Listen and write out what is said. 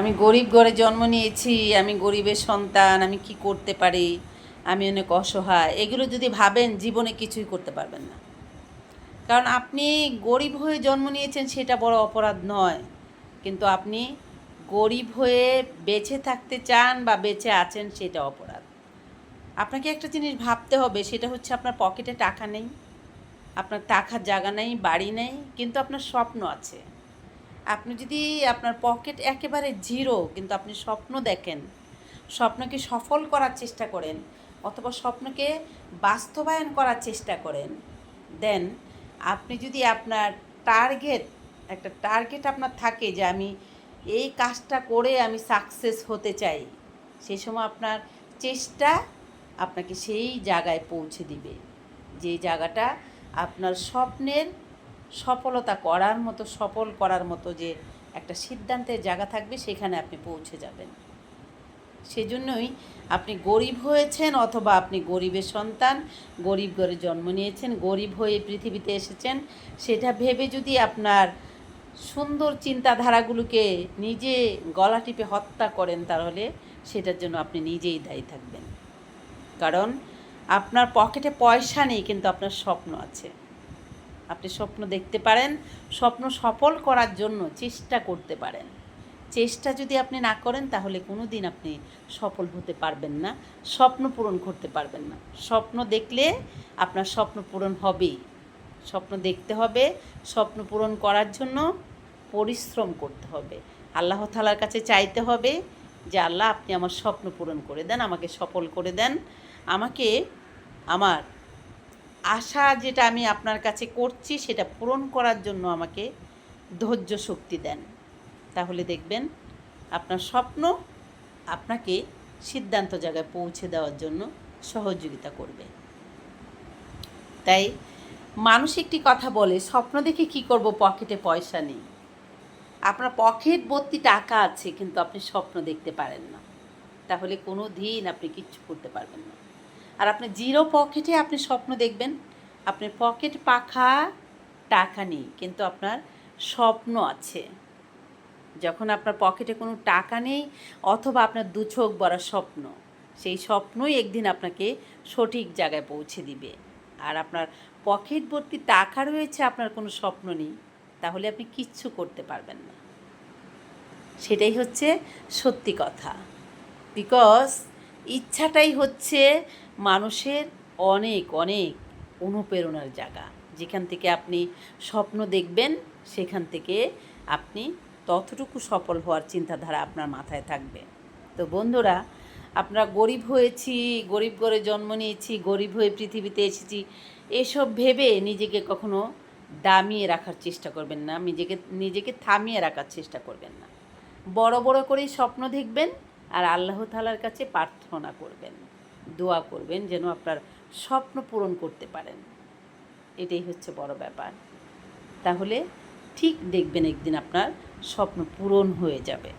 আমি গরিব ঘরে জন্ম নিয়েছি, আমি গরিবের সন্তান, আমি কি করতে পারি, আমি অনেক অসহায়, এগুলো যদি ভাবেন জীবনে কিছুই করতে পারবেন না। কারণ আপনি গরিব হয়ে জন্ম নিয়েছেন সেটা বড় অপরাধ নয়, কিন্তু আপনি গরিব হয়ে বেঁচে থাকতে চান বা বেঁচে আছেন সেটা অপরাধ। আপনাকে একটা জিনিস ভাবতে হবে, সেটা হচ্ছে আপনার পকেটে টাকা নেই, আপনার থাকার জায়গা নেই, বাড়ি নেই, কিন্তু আপনার স্বপ্ন আছে। আপনি যদি আপনার পকেট একেবারে জিরো কিন্তু আপনি স্বপ্ন দেখেন, স্বপ্নকে সফল করার চেষ্টা করেন, অথবা স্বপ্নকে বাস্তবায়ন করার চেষ্টা করেন, দেন আপনি যদি আপনার টার্গেট একটা টার্গেট আপনার থাকে যে আমি এই কাজটা করে আমি সাকসেস হতে চাই, সেই সময় আপনার চেষ্টা আপনাকে সেই জায়গায় পৌঁছে দিবে, যে জায়গাটা আপনার স্বপ্নের সফলতা করার মতো, সফল করার মতো যে একটা সিদ্ধান্তের জায়গা থাকবে, সেখানে আপনি পৌঁছে যাবেন। সেজন্যই আপনি গরিব হয়েছেন অথবা আপনি গরিবের সন্তান, গরিব ঘরে জন্ম নিয়েছেন, গরিব হয়ে পৃথিবীতে এসেছেন, সেটা ভেবে যদি আপনার সুন্দর চিন্তাধারাগুলোকে নিজে গলা টিপে হত্যা করেন, তাহলে সেটার জন্য আপনি নিজেই দায়ী থাকবেন। কারণ আপনার পকেটে পয়সা নেই, কিন্তু আপনার স্বপ্ন আছে। আপনি স্বপ্ন দেখতে পারেন, স্বপ্ন সফল করার জন্য চেষ্টা করতে পারেন। চেষ্টা যদি আপনি না করেন তাহলে কোনো দিন আপনি সফল হতে পারবেন না, স্বপ্ন পূরণ করতে পারবেন না। স্বপ্ন দেখলে আপনার স্বপ্ন পূরণ হবেই। স্বপ্ন দেখতে হবে, স্বপ্ন পূরণ করার জন্য পরিশ্রম করতে হবে, আল্লাহ তাআলার কাছে চাইতে হবে যে আল্লাহ আপনি আমার স্বপ্ন পূরণ করে দেন, আমাকে সফল করে দেন, আমাকে আমার আশা যেটা আমি আপনার কাছে করছি সেটা পূরণ করার জন্য আমাকে ধৈর্য শক্তি দেন। তাহলে দেখবেন আপনার স্বপ্ন আপনাকে সিদ্ধান্ত জায়গায় পৌঁছে দেওয়ার জন্য সহযোগিতা করবে। তাই মানুষ একটি কথা বলে, স্বপ্ন দেখে কি করব, পকেটে পয়সা নেই। আপনার পকেট ভর্তি টাকা আছে কিন্তু আপনি স্বপ্ন দেখতে পারেন না, তাহলে কোনো দিন আপনি কিচ্ছু করতে পারবেন না। আর আপনি জিরো পকেটে আপনি স্বপ্ন দেখবেন, আপনার পকেট পাখা টাকা নেই কিন্তু আপনার স্বপ্ন আছে। যখন আপনার পকেটে কোনো টাকা নেই অথবা আপনার দু চোখ ভরা স্বপ্ন, সেই স্বপ্নই একদিন আপনাকে সঠিক জায়গায় পৌঁছে দিবে। আর আপনার পকেট ভর্তি টাকা রয়েছে, আপনার কোনো স্বপ্ন নেই, তাহলে আপনি কিচ্ছু করতে পারবেন না। সেটাই হচ্ছে সত্যি কথা। বিকজ ইচ্ছাটাই হচ্ছে মানুষের অনেক অনেক অনুপ্রেরণার জায়গা। যেখান থেকে আপনি স্বপ্ন দেখবেন, সেখান থেকে আপনি ততটুকু সফল হওয়ার চিন্তাধারা আপনার মাথায় থাকবে। তো বন্ধুরা, আমরা গরিব হয়েছি, গরিব ঘরে জন্ম নিয়েছি, গরিব হয়ে পৃথিবীতে এসেছি, এসব ভেবে নিজেকে কখনো দামিয়ে রাখার চেষ্টা করবেন না, নিজেকে থামিয়ে রাখার চেষ্টা করবেন না। বড় বড় করেই স্বপ্ন দেখবেন আর আল্লাহ তাআলার কাছে প্রার্থনা করবেন, দোয়া করবেন যেন আপনার স্বপ্ন পূরণ করতে পারেন। এটাই হচ্ছে বড় ব্যাপার। তাহলে ঠিক দেখবেন একদিন আপনার স্বপ্ন পূরণ হয়ে যাবে।